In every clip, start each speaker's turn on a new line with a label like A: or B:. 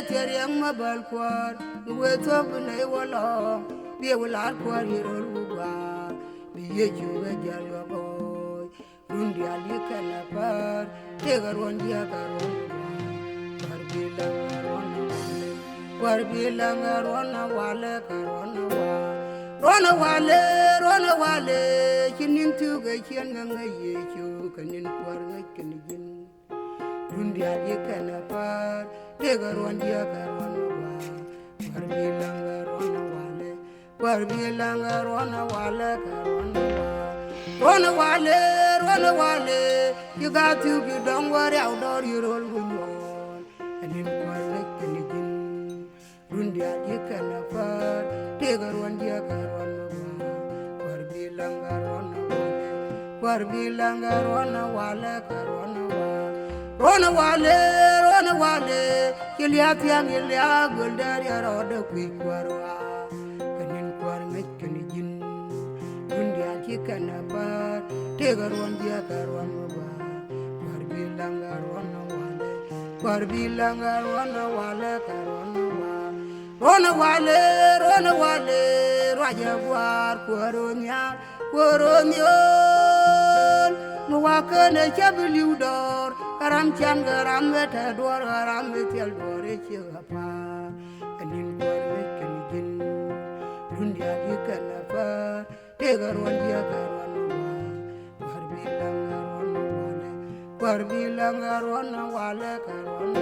A: teriang ma bal kwar we to ne wala be wala kwar yero lugwa be ye ju ga jal ga boy rundi ali kana par te garon dia garon war be la war be la garona wale garona rona wale kinin tu ga kien nga ye chu kanin kwar nga kin rundi ali kana par te garon dia garon war be la garona wale war be la garona wale garona wale you got to be don't worry out door you roll with on kanin kwar nga kin rundi ali kana par te garon dia garon war be la garona wale rona wale kilia tiang ilia guldar ya roda kui kwarwa kanin kwar ngai kanijin dunia kikana ba tegaron dia karon ba war bilanga rona wale karon ba rona wale raja war koronya nuwakane chabiliudor karam chan garam meta dor garam metel dore chapa kanin dor kanijin dunia dikana pa tegaron dia karon war bilanga rona wale karon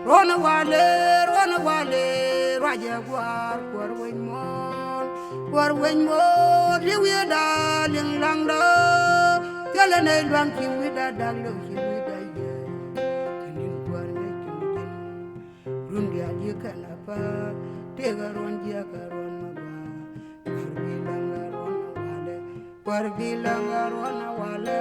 A: rona wale raja war wen mon liwi daling lang da telene lang ki wi da dal lo ki wi da ye kanin war ne kin rundi ali kana pa te garon dia karon ma ba war bilanga rona wale